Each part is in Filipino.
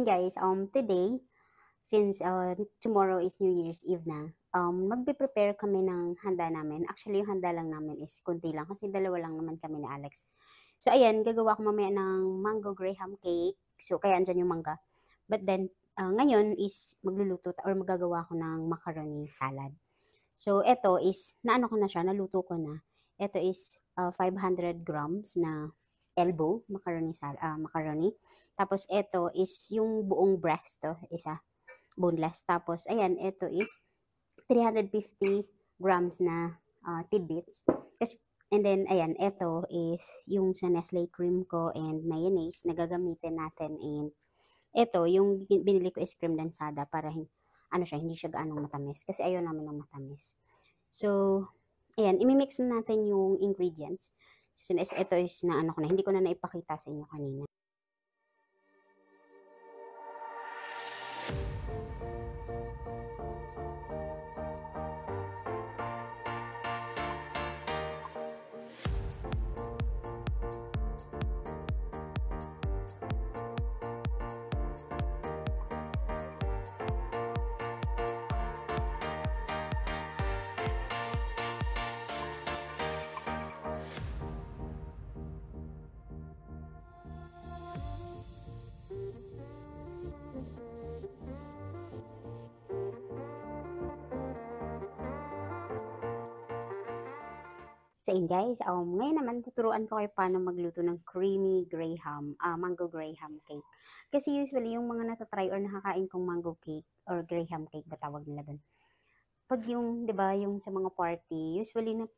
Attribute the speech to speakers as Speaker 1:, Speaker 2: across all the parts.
Speaker 1: ayun guys, today, since tomorrow is New Year's Eve na, magpe-prepare kami ng handa namin. Actually, yung handa lang namin is konti lang kasi dalawa lang naman kami ni Alex. So, ayan, gagawa ko mamaya ng mango graham cake. So, kaya andyan yung mangga. But then, ngayon is magluluto or magagawa ko ng macaroni salad. So, eto is, naano ko na siya, naluto ko na. Ito is 500 grams na elbow macaroni. Tapos, ito is yung buong breast to, isa, boneless. Tapos, ayan, ito is 350 grams na tidbits. Kasi, and then, ayan, ito is yung sa Nestle cream ko and mayonnaise na gagamitin natin. And ito, yung binili ko is cream dansada para ano siya, hindi siya gaanong matamis. Kasi ayaw namin ng matamis. So, ayan, imimix na natin yung ingredients. So, ito is na ano ko na, hindi ko na naipakita sa inyo kanina. So, yun guys, ngayon naman tuturuan ko kayo paano magluto ng creamy graham, mango graham cake. Kasi usually, yung mga natatry or nakakain kong mango cake or graham cake, ba tawag nila dun? Pag yung, di ba, yung sa mga party, usually na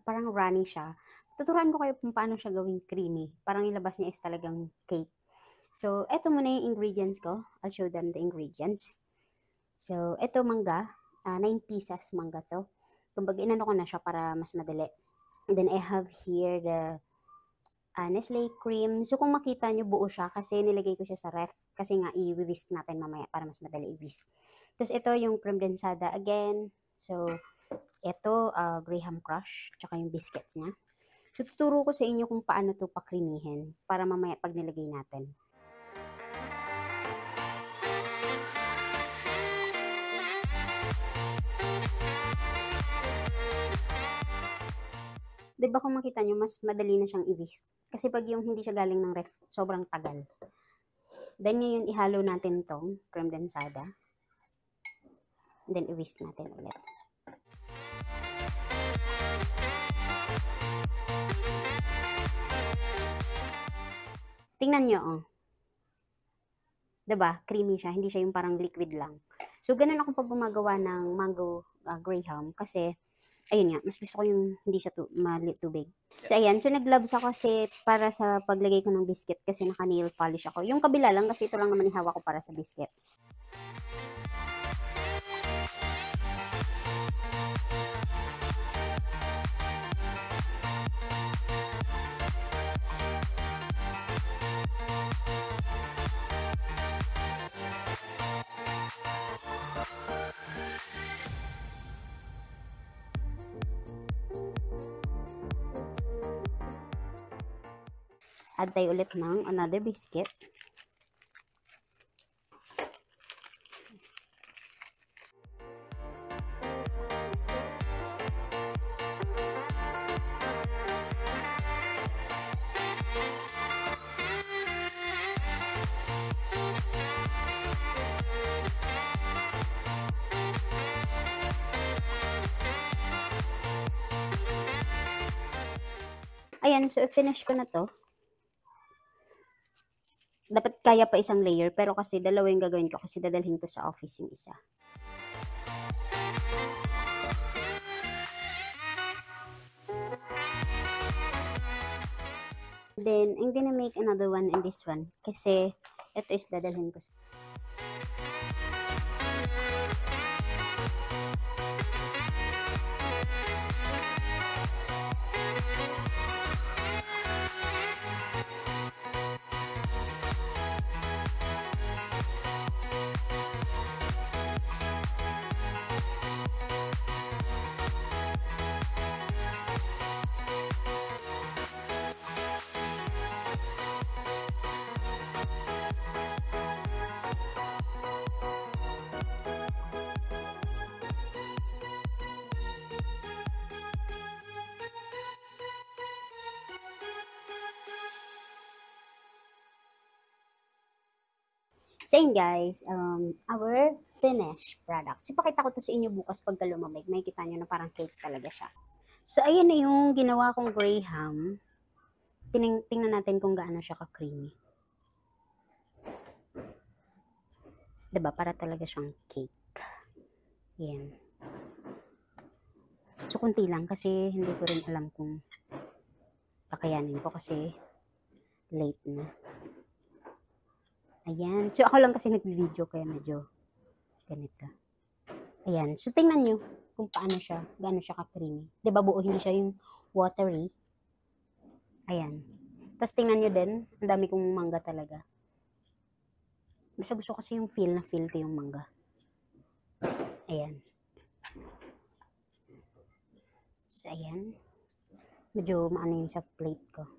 Speaker 1: parang runny siya. Tuturuan ko kayo kung paano siya gawing creamy. Parang ilabas niya is talagang cake. So, eto muna yung ingredients ko. I'll show them the ingredients. So, eto mangga. 9 pieces mangga to. Kumbaga, inano ko na siya para mas madali. And then, I have here the Nestle cream. So, kung makita nyo, buo siya kasi nilagay ko siya sa ref. Kasi nga, i-whisk natin mamaya para mas madali i-whisk. Tapos, ito yung cream densada again. So, ito, Graham Crush, tsaka yung biscuits niya. So, tuturo ko sa inyo kung paano to pakrimihin para mamaya pag nilagay natin. Diba kung makita nyo, mas madali na siyang i-whisk. Kasi pag yung hindi siya galing ng ref, sobrang tagal. Then ngayon, ihalo natin tong cream densada. Then i-whisk natin ulit. Tingnan nyo, oh. Diba? Creamy siya. Hindi siya yung parang liquid lang. So, ganun ako pag gumagawa ng mango graham kasi ayun nga, mas gusto ko yung hindi siya malit tubig. So, ayan. So, nag-gloves ako kasi para sa paglagay ko ng biscuit kasi naka-nail polish ako. Yung kabila lang kasi ito lang naman ihawak ko para sa biscuits. Add tayo ulit ng another biscuit. Ayan, so i-finish ko na to. Dapat kaya pa isang layer, pero kasi dalawa yung gagawin ko kasi dadalhin ko sa office yung isa. Then, I'm gonna make another one in this one kasi ito is dadalhin ko sa So yun guys, our finished product. So ipakita ko to sa inyo bukas pagka lumamig. Makikita nyo na parang cake talaga siya. So ayan na yung ginawa kong graham. Tingnan natin kung gaano siya ka-creamy. Diba? Para talaga siyang cake. Yan. So kunti lang kasi hindi ko rin alam kung kakayanin ko kasi late na. Ayan. So ako lang kasi nag-video kaya medyo ganito. Ayan. So tingnan nyo kung paano siya, gaano siya ka-creamy. Diba buo, hindi siya yung watery. Ayan. Tapos tingnan nyo din, ang dami kong mangga talaga. Basta gusto kasi yung feel ko yung mangga. Ayan. So ayan. Medyo maano yung sa plate ko.